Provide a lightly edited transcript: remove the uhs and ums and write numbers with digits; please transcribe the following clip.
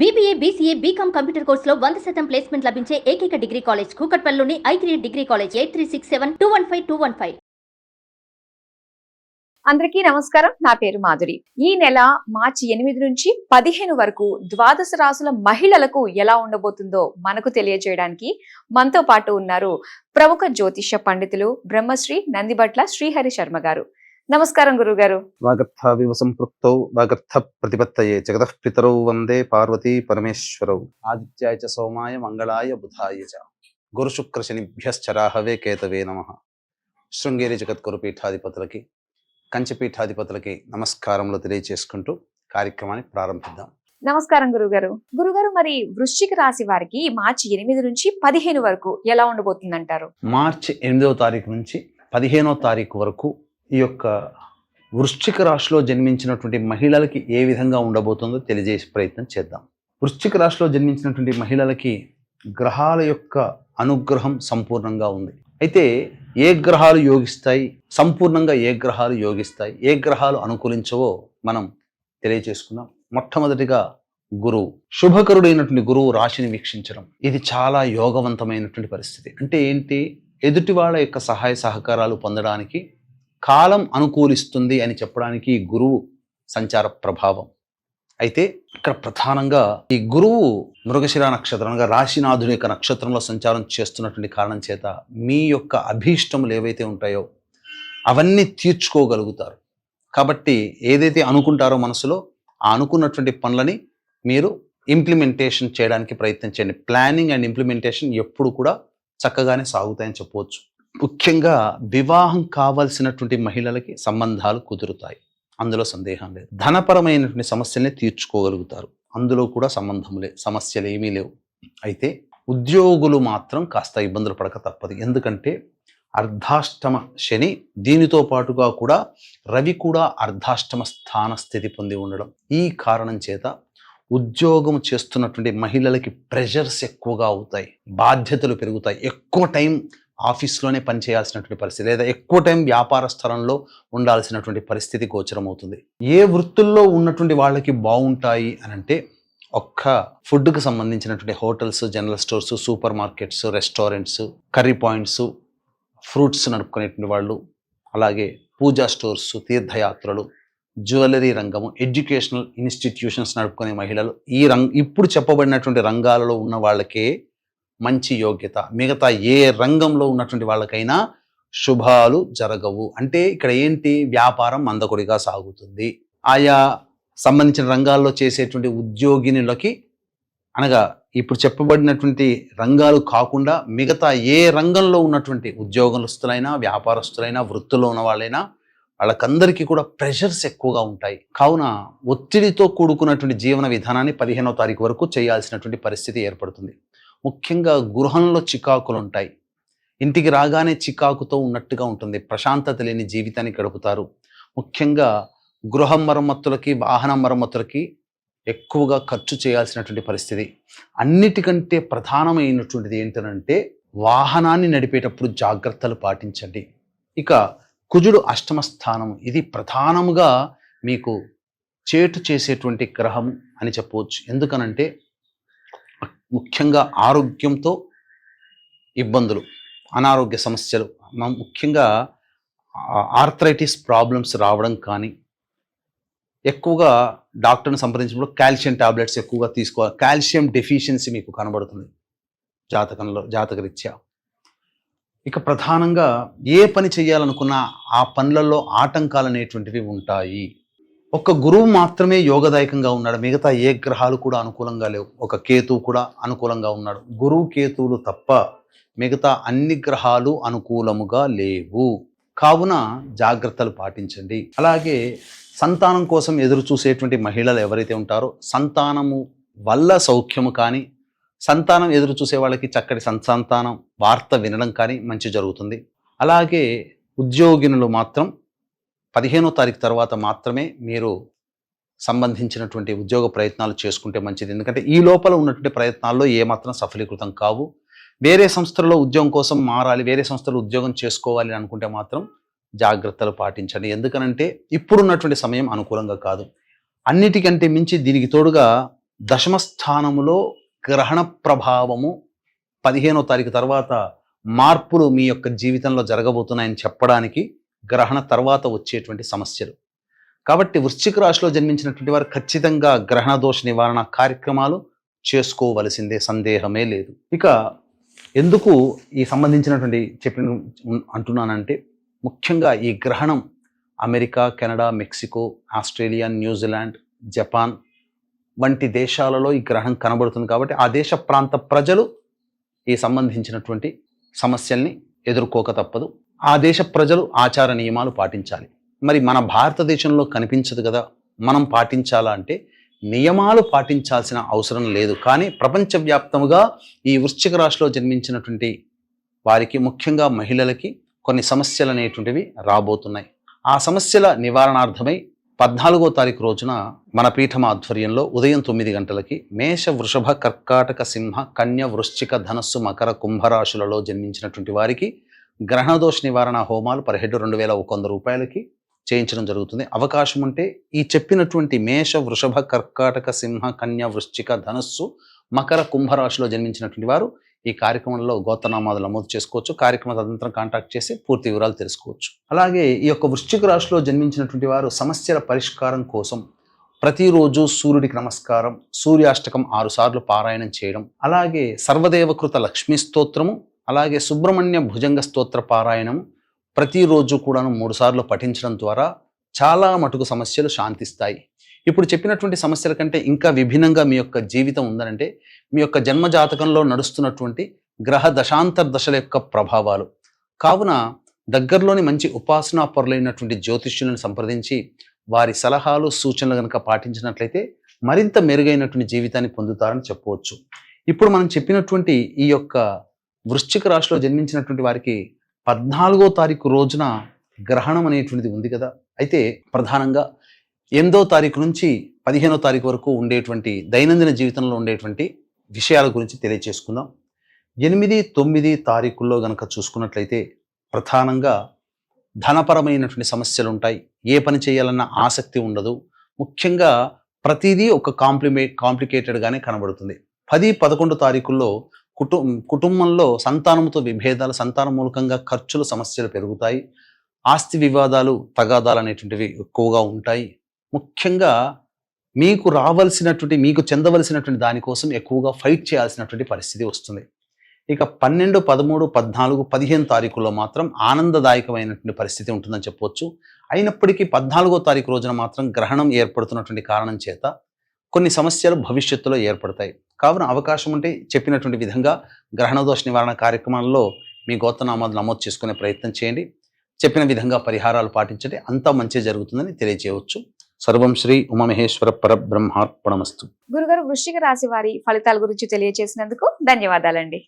BBA, BCA, BCom computer కోర్సులో 100% placement లభించే ఏకైక డిగ్రీ కాలేజ్ కూకట్పల్లిలోని I3 డిగ్రీ కాలేజ్ 8367215215. అందరికీ నమస్కారం. నా పేరు మాధురి. ఈ నెల మార్చి 8 నుంచి 15 వరకు ద్వాదశ రాశుల మహిళలకు ఎలా ఉండబోతుందో మనకు తెలియజేయడానికి మనతో పాటు ఉన్నారు ప్రముఖ జ్యోతిష్య పండితులు బ్రహ్మశ్రీ నందిబట్ల శ్రీహరి శర్మ గారు. నమస్కారం గురుగారు. వాగర్థ వివ సంపృక్తౌ వాగర్థ ప్రతిపత్తయే జగతః పితరౌ వందే పార్వతీ పరమేశ్వరౌ ఆదిత్యాయ చ సోమాయ మంగళాయ బుధాయ చ గురు శుక్ర శనిభ్యశ్చరాహవే కేతవే నమః. శృంగేరి జగద్గురు పీఠాధిపతులకి కంచిపీఠాధిపతులకి నమస్కారములు తెలియజేసుకుంటూ కార్యక్రమాన్ని ప్రారంభిద్దాం. నమస్కారం గురుగారు. గురుగారు, మరి వృశ్చిక రాశి వారికి మార్చి 8 నుంచి 15 వరకు ఎలా ఉండబోతుందంటారు? మార్చి 8వ తారీఖు నుంచి 15వ తారీఖు వరకు ఈ యొక్క వృశ్చిక రాశిలో జన్మించినటువంటి మహిళలకి ఏ విధంగా ఉండబోతుందో తెలియజేసే ప్రయత్నం చేద్దాం. వృశ్చిక రాశిలో జన్మించినటువంటి మహిళలకి గ్రహాల యొక్క అనుగ్రహం సంపూర్ణంగా ఉంది. అయితే ఏ గ్రహాలు యోగిస్తాయి, సంపూర్ణంగా ఏ గ్రహాలు యోగిస్తాయి, ఏ గ్రహాలు అనుకూలించవో మనం తెలియజేసుకుందాం. మొట్టమొదటిగా గురువు, శుభకరుడైనటువంటి గురువు రాశిని వీక్షించడం, ఇది చాలా యోగవంతమైనటువంటి పరిస్థితి. అంటే ఏంటి, ఎదుటి వాళ్ళ యొక్క సహాయ సహకారాలు పొందడానికి కాలం అనుకూలిస్తుంది అని చెప్పడానికి గురువు సంచార ప్రభావం. అయితే ఇక్కడ ప్రధానంగా ఈ గురువు మృగశిర నక్షత్రంగా రాశినాథుని యొక్క నక్షత్రంలో సంచారం చేస్తున్నటువంటి కారణం చేత మీ యొక్క అభీష్టములు ఏవైతే ఉంటాయో అవన్నీ తీర్చుకోగలుగుతారు. కాబట్టి ఏదైతే అనుకుంటారో మనసులో ఆ అనుకున్నటువంటి పనులని మీరు ఇంప్లిమెంటేషన్ చేయడానికి ప్రయత్నించండి. ప్లానింగ్ అండ్ ఇంప్లిమెంటేషన్ ఎప్పుడు కూడా చక్కగానే సాగుతాయని చెప్పవచ్చు. ముఖ్యంగా వివాహం కావాల్సినటువంటి మహిళలకి సంబంధాలు కుదురుతాయి, అందులో సందేహం లేదు. ధనపరమైనటువంటి సమస్యల్ని తీర్చుకోగలుగుతారు, అందులో కూడా సమస్యలు ఏమీ లేవు. అయితే ఉద్యోగులు మాత్రం కాస్త ఇబ్బందులు పడక తప్పదు. ఎందుకంటే అర్ధాష్టమ శని, దీనితో పాటుగా కూడా రవి కూడా అర్ధాష్టమ స్థాన స్థితి పొంది ఉండడం, ఈ కారణం చేత ఉద్యోగం చేస్తున్నటువంటి మహిళలకి ప్రెషర్స్ ఎక్కువగా అవుతాయి, బాధ్యతలు పెరుగుతాయి, ఎక్కువ టైం ఆఫీస్లోనే పనిచేయాల్సినటువంటి పరిస్థితి, లేదా ఎక్కువ టైం వ్యాపార స్థలంలో ఉండాల్సినటువంటి పరిస్థితి గోచరమవుతుంది. ఏ వృత్తుల్లో ఉన్నటువంటి వాళ్ళకి బాగుంటాయి అని అంటే, ఒక్క ఫుడ్కి సంబంధించినటువంటి hotels, general stores, supermarkets, restaurants, curry points, fruits నడుపుకునేటువంటి వాళ్ళు, అలాగే పూజా స్టోర్స్, తీర్థయాత్రలు, జ్యువెలరీ రంగము, ఎడ్యుకేషనల్ ఇన్స్టిట్యూషన్స్ నడుపుకునే మహిళలు, ఇప్పుడు చెప్పబడినటువంటి రంగాలలో ఉన్న వాళ్ళకే మంచి యోగ్యత. మిగతా ఏ రంగంలో ఉన్నటువంటి వాళ్ళకైనా శుభాలు జరగవు. అంటే ఇక్కడ ఏంటి, వ్యాపారం మందకొడిగా సాగుతుంది. ఆయా సంబంధించిన రంగాల్లో చేసేటువంటి ఉద్యోగినులకి, అనగా ఇప్పుడు చెప్పబడినటువంటి రంగాలు కాకుండా మిగతా ఏ రంగంలో ఉన్నటువంటి ఉద్యోగస్తులైనా, వ్యాపారస్తులైనా, వృత్తిలో ఉన్న వాళ్ళైనా, వాళ్ళకందరికీ కూడా ప్రెషర్స్ ఎక్కువగా ఉంటాయి. కావున ఒత్తిడితో కూడుకున్నటువంటి జీవన విధానాన్ని 15వ తారీఖు వరకు చేయాల్సినటువంటి పరిస్థితి ఏర్పడుతుంది. ముఖ్యంగా గృహంలో చికాకులు ఉంటాయి, ఇంటికి రాగానే చికాకుతో ఉన్నట్టుగా ఉంటుంది, ప్రశాంతత లేని జీవితాన్ని గడుపుతారు. ముఖ్యంగా గృహ మరమ్మతులకి, వాహన మరమ్మతులకి ఎక్కువగా ఖర్చు చేయాల్సినటువంటి పరిస్థితి. అన్నిటికంటే ప్రధానమైనటువంటిది ఏంటంటే, వాహనాన్ని నడిపేటప్పుడు జాగ్రత్తలు పాటించండి. ఇక కుజుడు అష్టమ స్థానం, ఇది ప్రధానముగా మీకు చేటు చేసేటువంటి గ్రహం అని చెప్పవచ్చు. ఎందుకనంటే ముఖ్యంగా ఆరోగ్యంతో ఇబ్బందులు, అనారోగ్య సమస్యలు, ముఖ్యంగా ఆర్థరైటిస్ ప్రాబ్లమ్స్ రావడం కానీ, ఎక్కువగా డాక్టర్ని సంప్రదించినప్పుడు కాల్షియం టాబ్లెట్స్ ఎక్కువగా తీసుకోవాలి. కాల్షియం డెఫిషియన్సీ మీకు కనబడుతుంది జాతకరీత్యా. ఇక ప్రధానంగా ఏ పని చేయాలనుకున్నా ఆ పనులలో ఆటంకాలు అనేటువంటివి ఉంటాయి. ఒక గురువు మాత్రమే యోగదాయకంగా ఉన్నాడు, మిగతా ఏ గ్రహాలు కూడా అనుకూలంగా లేవు. ఒక కేతువు కూడా అనుకూలంగా ఉన్నాడు, గురువు కేతువులు తప్ప మిగతా అన్ని గ్రహాలు అనుకూలముగా లేవు. కావున జాగ్రత్తలు పాటించండి. అలాగే సంతానం కోసం ఎదురు చూసేటువంటి మహిళలు ఎవరైతే ఉంటారో, సంతానము వల్ల సౌఖ్యము కానీ, సంతానం ఎదురు చూసే వాళ్ళకి చక్కటి సంతానం వార్త వినడం కానీ మంచి జరుగుతుంది. అలాగే ఉద్యోగినులు మాత్రం 15వ తారీఖు తర్వాత మాత్రమే మీరు సంబంధించినటువంటి ఉద్యోగ ప్రయత్నాలు చేసుకుంటే మంచిది. ఎందుకంటే ఈ లోపల ఉన్నటువంటి ప్రయత్నాల్లో ఏమాత్రం సఫలీకృతం కావు. వేరే సంస్థల్లో ఉద్యోగం కోసం మారాలి, వేరే సంస్థలో ఉద్యోగం చేసుకోవాలి అనుకుంటే మాత్రం జాగ్రత్తలు పాటించండి. ఎందుకనంటే ఇప్పుడున్నటువంటి సమయం అనుకూలంగా కాదు. అన్నిటికంటే మించి దీనికి తోడుగా దశమ స్థానములో గ్రహణ ప్రభావము 15వ తారీఖు తర్వాత మార్పులు మీ యొక్క జీవితంలో జరగబోతున్నాయని చెప్పడానికి గ్రహణ తర్వాత వచ్చేటువంటి సమస్యలు. కాబట్టి వృశ్చిక రాశిలో జన్మించినటువంటి వారు ఖచ్చితంగా గ్రహణ దోష నివారణ కార్యక్రమాలు చేసుకోవలసిందే, సందేహమే లేదు. ఇక ఎందుకు ఈ సంబంధించినటువంటి అంటున్నానంటే, ముఖ్యంగా ఈ గ్రహణం America, Canada, Mexico, Australia, New Zealand, Japan వంటి దేశాలలో ఈ గ్రహణం కనబడుతుంది. కాబట్టి ఆ దేశ ప్రాంత ప్రజలు ఈ సంబంధించినటువంటి సమస్యల్ని ఎదుర్కోక తప్పదు. ఆ దేశ ప్రజలు ఆచార నియమాలు పాటించాలి. మరి మన భారతదేశంలో కనిపించదు కదా, మనం పాటించాలా అంటే నియమాలు పాటించాల్సిన అవసరం లేదు. కానీ ప్రపంచవ్యాప్తముగా ఈ వృశ్చిక రాశిలో జన్మించినటువంటి వారికి, ముఖ్యంగా మహిళలకి కొన్ని సమస్యలు అనేటువంటివి రాబోతున్నాయి. ఆ సమస్యల నివారణార్థమై 14వ తారీఖు రోజున మన పీఠం ఆధ్వర్యంలో ఉదయం 9 గంటలకి మేష, వృషభ, కర్కాటక, సింహ, కన్య, వృశ్చిక, ధనస్సు, మకర, కుంభరాశులలో జన్మించినటువంటి వారికి గ్రహణదోష నివారణ హోమాలు పర్ హెడ్ 2100 రూపాయలకి చేయించడం జరుగుతుంది. అవకాశం ఉంటే ఈ చెప్పినటువంటి మేష, వృషభ, కర్కాటక, సింహ, కన్య, వృశ్చిక, ధనస్సు, మకర, కుంభరాశిలో జన్మించినటువంటి వారు ఈ కార్యక్రమంలో గోత్రనామాలు నమోదు చేసుకోవచ్చు. కార్యక్రమ తదనంతరం కాంటాక్ట్ చేసి పూర్తి వివరాలు తెలుసుకోవచ్చు. అలాగే ఈ యొక్క వృశ్చిక రాశిలో జన్మించినటువంటి వారు సమస్యల పరిష్కారం కోసం ప్రతిరోజు సూర్యుడికి నమస్కారం, సూర్యాష్టకం 6 సార్లు పారాయణం చేయడం, అలాగే సర్వదేవకృత లక్ష్మీ స్తోత్రము, అలాగే సుబ్రహ్మణ్య భుజంగ స్తోత్ర పారాయణం ప్రతిరోజు కూడాను 3 సార్లు పఠించడం ద్వారా చాలా మటుకు సమస్యలు శాంతిస్తాయి. ఇప్పుడు చెప్పినటువంటి సమస్యల కంటే ఇంకా విభిన్నంగా మీ యొక్క జీవితం ఉందనంటే మీ యొక్క జన్మజాతకంలో నడుస్తున్నటువంటి గ్రహ దశాంతర దశల యొక్క ప్రభావాలు. కావున దగ్గరలోని మంచి ఉపాసనా పరులైనటువంటి జ్యోతిష్యులను సంప్రదించి వారి సలహాలు, సూచనలు కనుక పాటించినట్లయితే మరింత మెరుగైనటువంటి జీవితాన్ని పొందుతారని చెప్పవచ్చు. ఇప్పుడు మనం చెప్పినటువంటి ఈ యొక్క వృశ్చిక రాశిలో జన్మించినటువంటి వారికి 14వ తారీఖు రోజున గ్రహణం అనేటువంటిది ఉంది కదా. అయితే ప్రధానంగా 8వ తారీఖు నుంచి 15వ తారీఖు వరకు ఉండేటువంటి దైనందిన జీవితంలో ఉండేటువంటి విషయాల గురించి తెలియచేసుకుందాం. 8, 9 తారీఖుల్లో గనక చూసుకున్నట్లయితే ప్రధానంగా ధనపరమైనటువంటి సమస్యలు ఉంటాయి. ఏ పని చేయాలన్న ఆసక్తి ఉండదు. ముఖ్యంగా ప్రతిదీ ఒక కాంప్లికేటెడ్గానే కనబడుతుంది. 10, 11 తారీఖుల్లో కుటుంబంలో సంతానంతో విభేదాలు, సంతానం మూలకంగా ఖర్చులు, సమస్యలు పెరుగుతాయి. ఆస్తి వివాదాలు, తగాదాలు అనేటువంటివి ఎక్కువగా ఉంటాయి. ముఖ్యంగా మీకు రావాల్సినటువంటి, మీకు చెందవలసినటువంటి దానికోసం ఎక్కువగా ఫైట్ చేయాల్సినటువంటి పరిస్థితి వస్తుంది. ఇక 12, 13, 14, 15 తారీఖుల్లో మాత్రం ఆనందదాయకమైనటువంటి పరిస్థితి ఉంటుందని చెప్పవచ్చు. అయినప్పటికీ 14వ తారీఖు రోజున మాత్రం గ్రహణం ఏర్పడుతున్నటువంటి కారణం చేత కొన్ని సమస్యలు భవిష్యత్తులో ఏర్పడతాయి. కావున అవకాశం ఉంటే చెప్పినటువంటి విధంగా గ్రహణదోష నివారణ కార్యక్రమాల్లో మీ గోత్రనామాలు నమోదు చేసుకునే ప్రయత్నం చేయండి. చెప్పిన విధంగా పరిహారాలు పాటించండి. అంతా మంచి జరుగుతుందని తెలియజేయవచ్చు. సర్వం శ్రీ ఉమామహేశ్వర పరబ్రహ్మార్పణమస్తు. గురుగారు, వృశ్చిక రాశి వారి ఫలితాల గురించి తెలియజేసినందుకు ధన్యవాదాలండి.